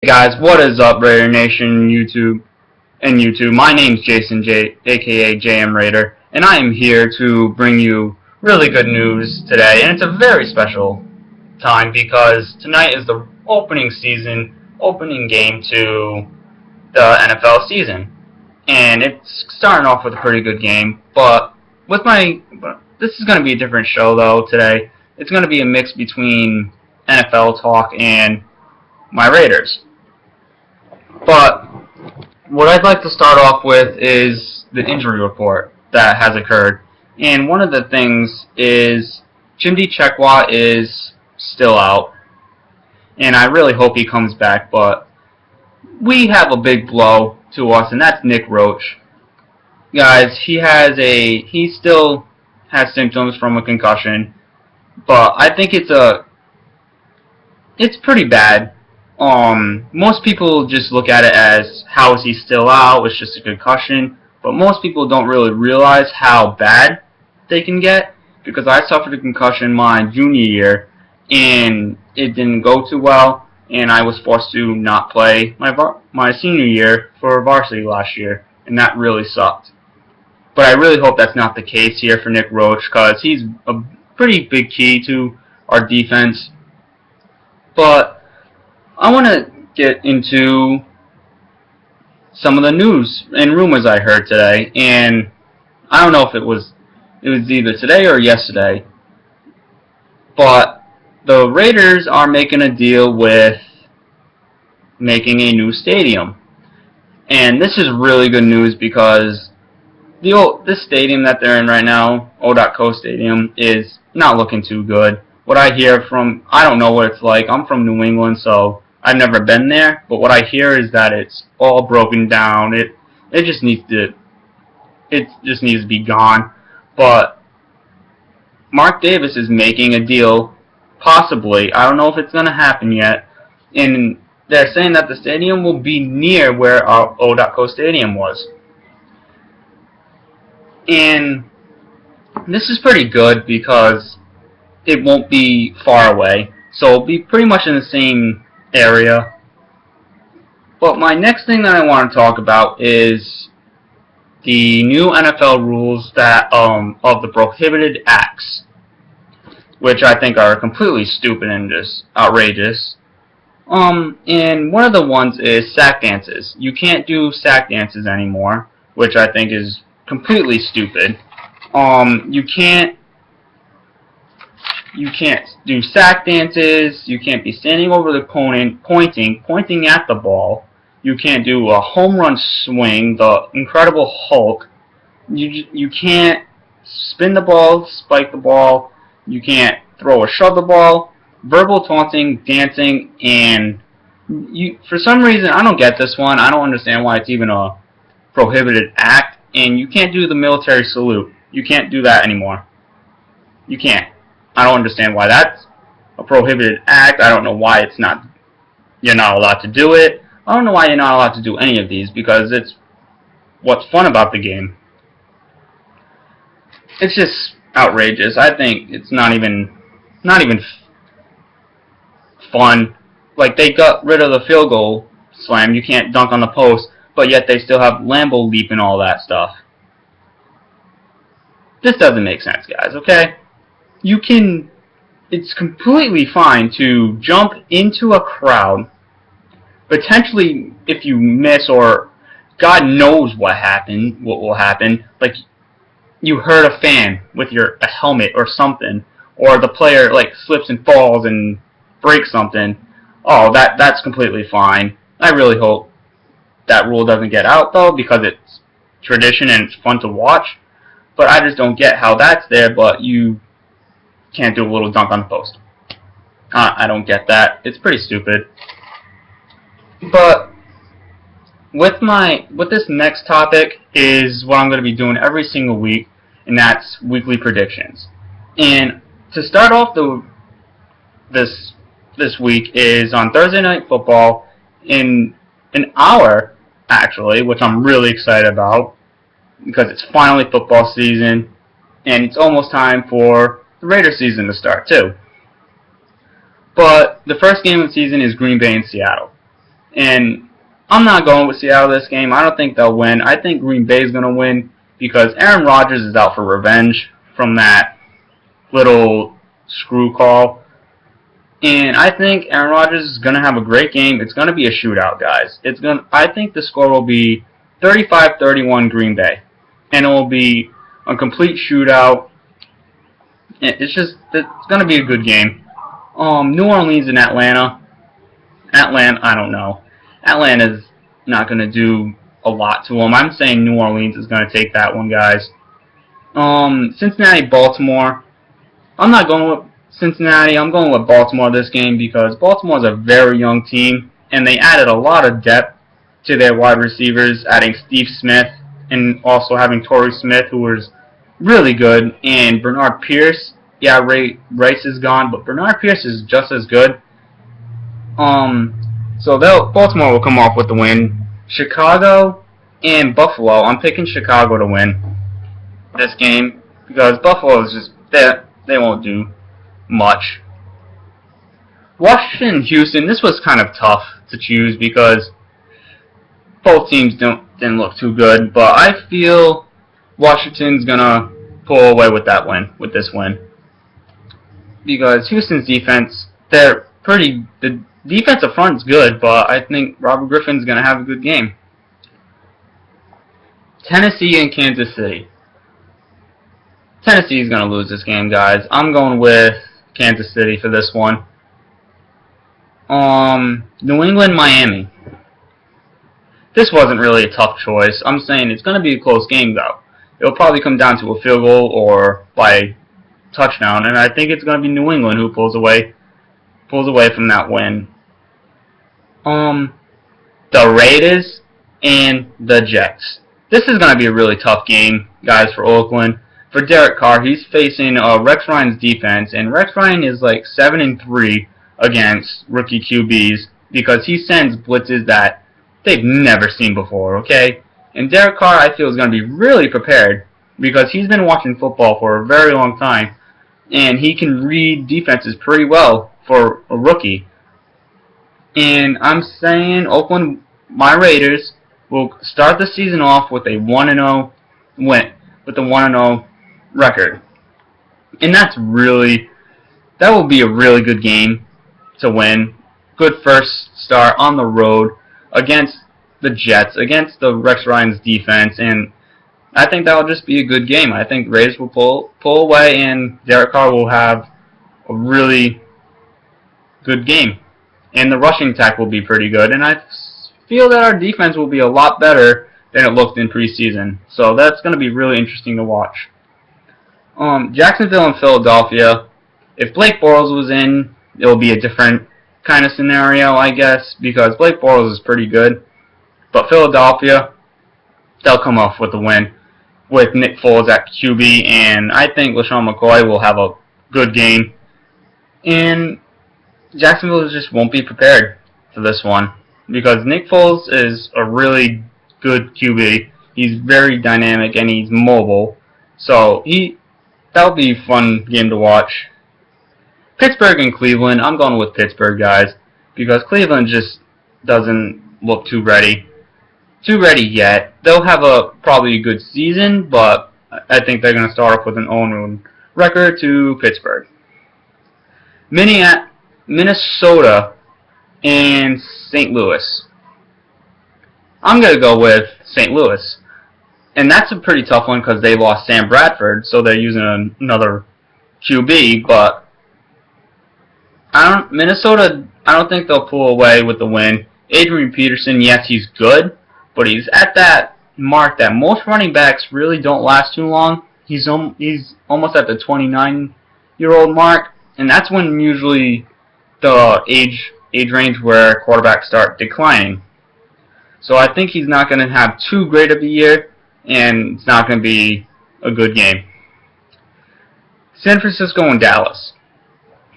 Hey guys, what is up, Raider Nation, YouTube? My name's Jason J, aka JM Raider, and I am here to bring you really good news today. And it's a very special time because tonight is the opening game to the NFL season, and it's starting off with a pretty good game. But this is going to be a different show though today. It's going to be a mix between NFL talk and my Raiders. But what I'd like to start off with is the injury report that has occurred. And one of the things is Chimdi Chekwa is still out. And I really hope he comes back, but we have a big blow to us, and that's Nick Roach. Guys, he still has symptoms from a concussion, but I think it's pretty bad. Most people just look at it as, how is he still out? It's just a concussion. But most people don't really realize how bad they can get, because I suffered a concussion my junior year, and it didn't go too well, and I was forced to not play my senior year for varsity last year, and that really sucked. But I really hope that's not the case here for Nick Roach, because he's a pretty big key to our defense. But I want to get into some of the news and rumors I heard today, and I don't know if it was either today or yesterday, but the Raiders are making a deal with making a new stadium. And this is really good news because this stadium that they're in right now, O.Co Stadium, is not looking too good. What I hear from, I don't know what it's like. I'm from New England, so I've never been there. But what I hear is that it's all broken down. It just needs to be gone. But Mark Davis is making a deal, possibly. I don't know if it's going to happen yet. And they're saying that the stadium will be near where our O.Co Stadium was. And this is pretty good because it won't be far away, so it'll be pretty much in the same area. But my next thing that I want to talk about is the new NFL rules that of the prohibited acts, which I think are completely stupid and just outrageous. And one of the ones is sack dances. You can't do sack dances anymore, which I think is completely stupid. You can't do sack dances. You can't be standing over the opponent, pointing at the ball. You can't do a home run swing, the Incredible Hulk. You can't spin the ball, spike the ball. You can't throw or shove the ball. Verbal taunting, dancing, and for some reason, I don't get this one. I don't understand why it's even a prohibited act. And you can't do the military salute. You can't do that anymore. You can't. I don't understand why that's a prohibited act. I don't know why you're not allowed to do it. I don't know why you're not allowed to do any of these, because it's what's fun about the game. It's just outrageous. I think it's not even fun. Like, they got rid of the field goal slam. You can't dunk on the post, but yet they still have Lambeau leap and all that stuff. This doesn't make sense, guys, okay? It's completely fine to jump into a crowd, potentially if you miss, or God knows what will happen, like you hurt a fan with a helmet or something, or the player like slips and falls and breaks something. Oh, that's completely fine. I really hope that rule doesn't get out though, because it's tradition and it's fun to watch. But I just don't get how that's there, but you can't do a little dunk on the post. I don't get that. It's pretty stupid. But with this next topic is what I'm going to be doing every single week, and that's weekly predictions. And to start off this week is on Thursday Night Football in an hour, actually, which I'm really excited about because it's finally football season, and it's almost time for the Raiders season to start too. But the first game of the season is Green Bay and Seattle. And I'm not going with Seattle this game. I don't think they'll win. I think Green Bay is going to win because Aaron Rodgers is out for revenge from that little screw call. And I think Aaron Rodgers is going to have a great game. It's going to be a shootout, guys. I think the score will be 35-31 Green Bay. And it will be a complete shootout. It's going to be a good game. New Orleans and Atlanta. I don't know. Atlanta's not going to do a lot to them. I'm saying New Orleans is going to take that one, guys. Cincinnati, Baltimore. I'm not going with Cincinnati. I'm going with Baltimore this game because Baltimore's a very young team, and they added a lot of depth to their wide receivers, adding Steve Smith and also having Torrey Smith, who was really good, and Bernard Pierce. Yeah, Rice is gone, but Bernard Pierce is just as good. So Baltimore will come off with the win. Chicago and Buffalo. I'm picking Chicago to win this game because Buffalo is just they won't do much. Washington, Houston. This was kind of tough to choose because both teams didn't look too good, but I feel Washington's gonna pull away with this win. Because Houston's defense, the defensive front's good, but I think Robert Griffin's gonna have a good game. Tennessee and Kansas City. Tennessee's gonna lose this game, guys. I'm going with Kansas City for this one. New England, Miami. This wasn't really a tough choice. I'm saying it's going to be a close game, though. It'll probably come down to a field goal or by touchdown, and I think it's going to be New England who pulls away from that win. The Raiders and the Jets. This is going to be a really tough game, guys, for Oakland. For Derek Carr, he's facing Rex Ryan's defense, and Rex Ryan is like 7-3 against rookie QBs because he sends blitzes that they've never seen before, okay? And Derek Carr, I feel, is going to be really prepared because he's been watching football for a very long time, and he can read defenses pretty well for a rookie. And I'm saying Oakland, my Raiders, will start the season off with a 1-0 win, with a 1-0 record. And that will be a really good game to win. Good first start on the road against the Jets, against the Rex Ryan's defense, and I think that will just be a good game. I think Raiders will pull away, and Derek Carr will have a really good game. And the rushing attack will be pretty good, and I feel that our defense will be a lot better than it looked in preseason. So that's going to be really interesting to watch. Jacksonville and Philadelphia. If Blake Bortles was in, it will be a different kind of scenario, I guess, because Blake Bortles is pretty good. But Philadelphia, they'll come off with the win with Nick Foles at QB, and I think LaShawn McCoy will have a good game. And Jacksonville just won't be prepared for this one because Nick Foles is a really good QB. He's very dynamic and he's mobile, so that'll be a fun game to watch. Pittsburgh and Cleveland. I'm going with Pittsburgh, guys, because Cleveland just doesn't look too ready yet. They'll have probably a good season, but I think they're going to start off with an 0-1 record to Pittsburgh. Minnesota and St. Louis. I'm going to go with St. Louis. And that's a pretty tough one because they lost Sam Bradford, so they're using another QB, but Minnesota, I don't think they'll pull away with the win. Adrian Peterson, yes, he's good, but he's at that mark that most running backs really don't last too long. He's almost at the 29-year-old mark, and that's when usually the age range where quarterbacks start declining. So I think he's not going to have too great of a year, and it's not going to be a good game. San Francisco and Dallas.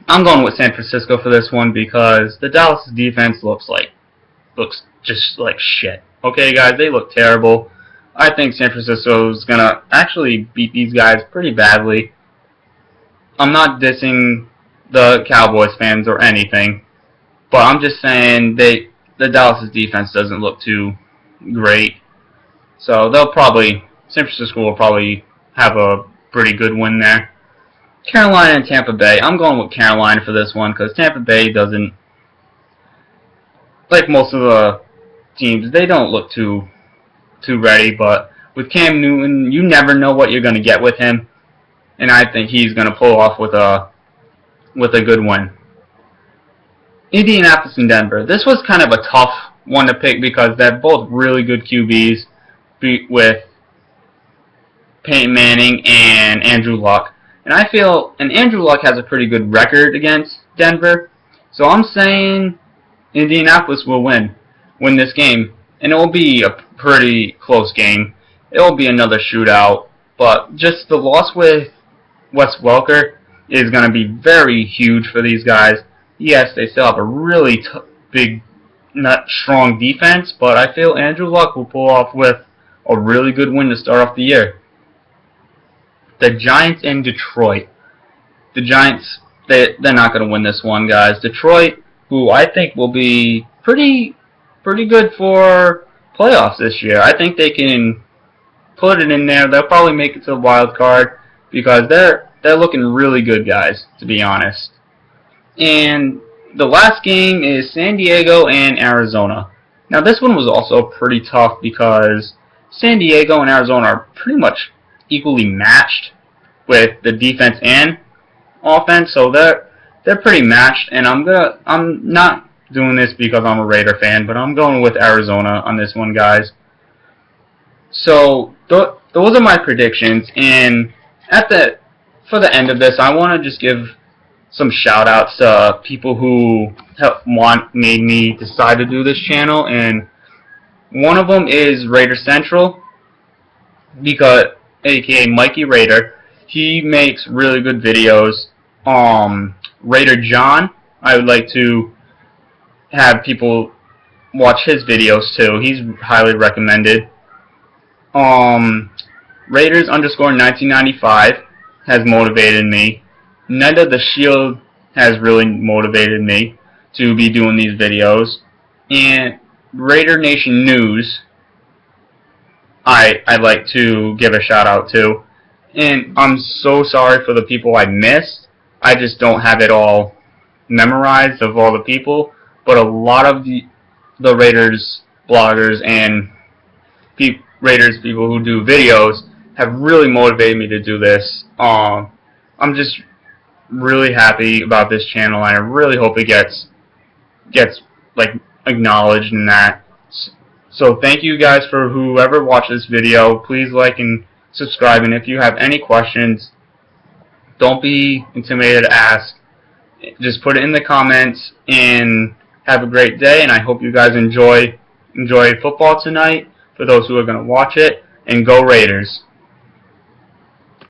I'm going with San Francisco for this one because the Dallas defense looks just like shit. Okay, guys, they look terrible. I think San Francisco is going to actually beat these guys pretty badly. I'm not dissing the Cowboys fans or anything, but I'm just saying the Dallas' defense doesn't look too great. So San Francisco will probably have a pretty good win there. Carolina and Tampa Bay. I'm going with Carolina for this one because Tampa Bay doesn't, like most of the teams, they don't look too ready. But with Cam Newton, you never know what you're going to get with him, and I think he's going to pull off with a good win. Indianapolis and Denver. This was kind of a tough one to pick because they're both really good QBs with Peyton Manning and Andrew Luck. And I feel, and Andrew Luck has a pretty good record against Denver, so I'm saying Indianapolis will win this game, and it will be a pretty close game. It will be another shootout, but just the loss with Wes Welker is going to be very huge for these guys. Yes, they still have a really big, not strong defense, but I feel Andrew Luck will pull off with a really good win to start off the year. The Giants in Detroit. The Giants, they're not going to win this one, guys. Detroit, who I think will be pretty good for playoffs this year. I think they can put it in there. They'll probably make it to the wild card because they're looking really good, guys, to be honest. And the last game is San Diego and Arizona. Now this one was also pretty tough because San Diego and Arizona are pretty much equally matched with the defense and offense, so they're pretty matched. And I'm not doing this because I'm a Raider fan, but I'm going with Arizona on this one, guys. So those are my predictions, and for the end of this, I want to just give some shout outs to people who made me decide to do this channel, and one of them is Raider Central, because aka Mikey Raider. He makes really good videos. Raider John, I would like to have people watch his videos too. He's highly recommended. Raiders _ 1995 has motivated me. Neda the Shield has really motivated me to be doing these videos. And Raider Nation News, I'd like to give a shout out to. And I'm so sorry for the people I missed. I just don't have it all memorized of all the people. But a lot of the Raiders bloggers and Raiders people who do videos have really motivated me to do this. I'm just really happy about this channel, and I really hope it gets like acknowledged in that. So thank you guys for whoever watched this video. Please like and subscribe, and if you have any questions, don't be intimidated to ask. Just put it in the comments, and have a great day, and I hope you guys enjoy football tonight for those who are going to watch it, and go Raiders.